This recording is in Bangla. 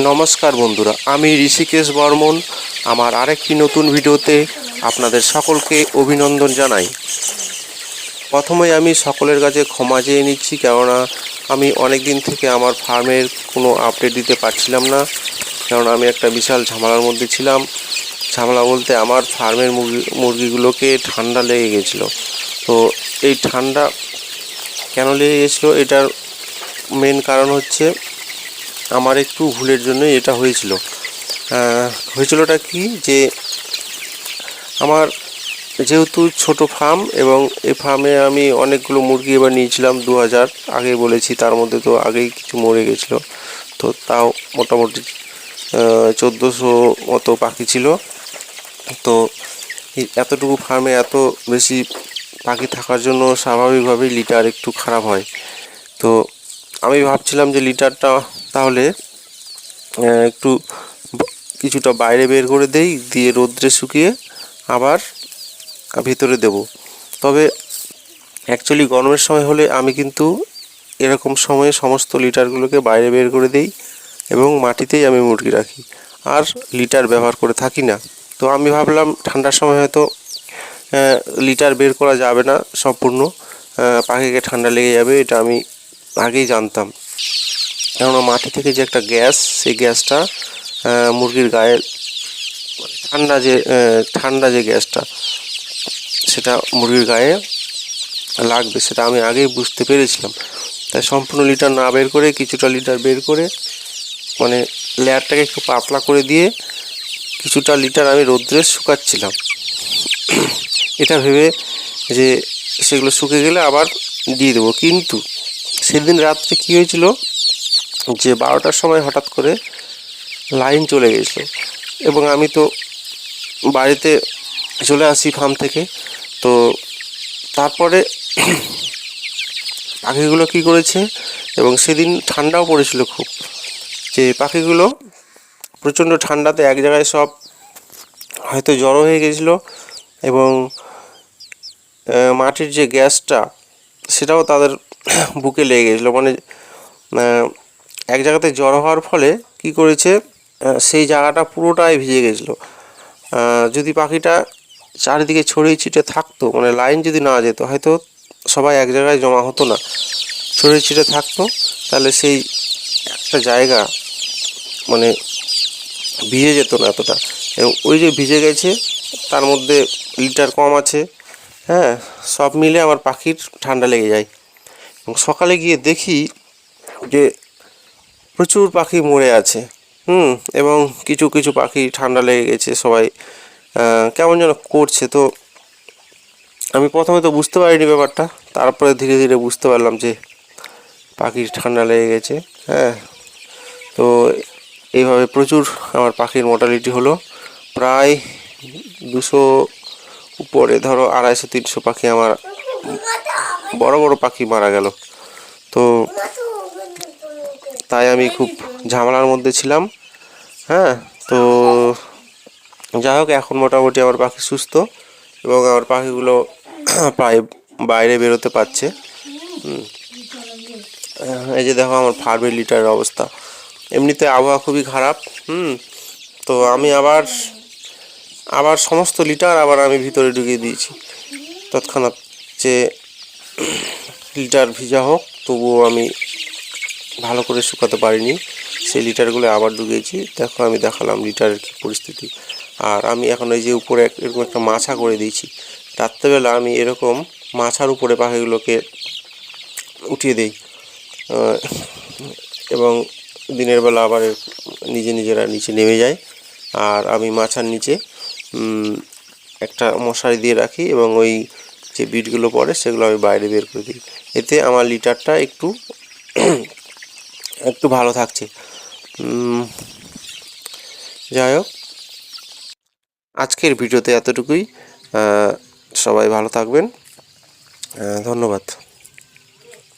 নমস্কার বন্ধুরা, আমি ঋষিকেশ বর্মন। আমার আরেকটি নতুন ভিডিওতে আপনাদের সকলকে অভিনন্দন জানাই। প্রথমেই আমি সকলের কাছে ক্ষমা চেয়ে নিচ্ছি, কেননা আমি অনেক দিন থেকে আমার ফার্মের কোনো আপডেট দিতে পারছিলাম না, কারণ আমি একটা বিশাল ঝামেলার মধ্যে ছিলাম। ঝামেলা বলতে আমার ফার্মের মুরগিগুলোকে ঠান্ডা লেগে গেছিলো। তো এই ঠান্ডা কেন লেগে গেছিলো, এটার মেন কারণ হচ্ছে আমার একটু ভুলের জন্য এটা হয়েছিলোটা কি, যে আমার যেহেতু ছোট ফার্ম এবং এই ফার্মে আমি অনেকগুলো মুরগি এবার নিয়েছিলাম 2000 আগে বলেছি, তার মধ্যে তো আগেই কিছু মরে গেছিলো। তো তাও মোটামুটি 1400 মতো পাখি ছিল। তো এতটুকু ফার্মে এত বেশি পাখি থাকার জন্য স্বাভাবিকভাবেই লিটার একটু খারাপ হয়। তো আমি ভাবছিলাম যে লিটারটা তাহলে একটু কিছুটা বাইরে বের করে দিয়ে রোদ্রে শুকিয়ে আবার ভিতরে দেব। তবে অ্যাকচুয়ালি গরমের সময় হলে আমি কিন্তু এরকম সময়ে সমস্ত লিটারগুলোকে বাইরে বের করে দিই এবং মাটিতেই আমি মুরগি রাখি, আর লিটার ব্যবহার করে থাকি না। তো আমি ভাবলাম ঠান্ডার সময় হয়তো লিটার বের করা যাবে না সম্পূর্ণ, পাখিকে ঠান্ডা লেগে যাবে, এটা আমি আগেই জানতাম। কেননা মাটি থেকে যে একটা গ্যাস, সেই গ্যাসটা মুরগির গায়ে ঠান্ডা যে গ্যাসটা, সেটা মুরগির গায়ে লাগবে, সেটা আমি আগেই বুঝতে পেরেছিলাম। তাই সম্পূর্ণ লিটার না বের করে কিছুটা লিটার বের করে, মানে লেয়ারটাকে একটু পাতলা করে দিয়ে কিছুটা লিটার আমি রোদ্রে শুকাচ্ছিলাম, এটা ভেবে যে সেগুলো শুকে গেলে আবার দিয়ে দেবো। কিন্তু সেদিন রাত্রে কী হয়েছিল, যে 12টার সময় হঠাৎ করে লাইন চলে গেছিলো এবং আমি তো বাড়িতে চলে আসি ফার্ম থেকে। তো তারপরে পাখিগুলো কী করেছে, এবং সেদিন ঠান্ডাও পড়েছিল খুব, যে পাখিগুলো প্রচণ্ড ঠান্ডাতে এক জায়গায় সব হয়তো জড়ো হয়ে গেছিলো এবং মাটির যে গ্যাসটা সেটাও তাদের বুকে লেগে গেছিলো। মানে এক জায়গাতে জড়ো হওয়ার ফলে কি করেছে, সেই জায়গাটা পুরোটাই ভিজে গেছিলো। যদি পাখিটা চারিদিকে ছড়িয়ে ছিটে থাকতো, মানে লাইন যদি না যেত, হয়তো সবাই এক জায়গায় জমা হতো না, ছড়িয়ে ছিটে থাকতো, তাহলে সেই একটা জায়গা মানে ভিজে যেত না এতটা। এবং ওই যে ভিজে গেছে, তার মধ্যে লিটার কম আছে, হ্যাঁ, সব মিলে আমার পাখির ঠান্ডা লেগে যায়। এবং সকালে গিয়ে দেখি যে প্রচুর পাখি মরে আছে, এবং কিছু কিছু পাখি ঠান্ডা লেগে গেছে, সবাই কেমন যেন করছে। তো আমি প্রথমে তো বুঝতে পারিনি ব্যাপারটা, তারপরে ধীরে ধীরে বুঝতে পারলাম যে পাখির ঠান্ডা লেগে গেছে। হ্যাঁ, তো এইভাবে প্রচুর আমার পাখির মর্টালিটি হলো, প্রায় 200 উপরে, ধরো 250-300 পাখি আমার বড় বড় পাখি মারা গেল। তো তাই আমি খুব ঝামেলার মধ্যে ছিলাম। হ্যাঁ, তো যাই হোক, এখন মোটামুটি আমার পাখি সুস্থ এবং আমার পাখিগুলো প্রায় বাইরে বেরোতে পারছে। এই যে দেখো আমার ফার্মের লিটারের অবস্থা। এমনিতে আবহাওয়া খুবই খারাপ। তো আমি আবার সমস্ত লিটার আবার আমি ভিতরে ঢুকিয়ে দিয়েছি তৎক্ষণাৎ, যে লিটার ভিজা হোক, তবুও আমি ভালো করে শুকাতে পারিনি, সেই লিটারগুলো আবার ঢুকিয়েছি। দেখো আমি দেখালাম লিটারের কী পরিস্থিতি। আর আমি এখন এই যে উপরে এরকম একটা মাছা করে দিয়েছি, রাত্রেবেলা আমি এরকম মাছার উপরে পাখিগুলোকে উঠিয়ে দিই, এবং দিনের বেলা আবার নিজেরা নিচে নেমে যায়। আর আমি মাছার নিচে একটা মশারি দিয়ে রাখি এবং ওই যে বিটগুলো পড়ে সেগুলো আমি বাইরে বের করে দিই। এতে আমার লিটারটা একটু ভালো থাকছে। যাই হোক, আজকের ভিডিওতে এতটুকুই। সবাই ভালো থাকবেন, ধন্যবাদ।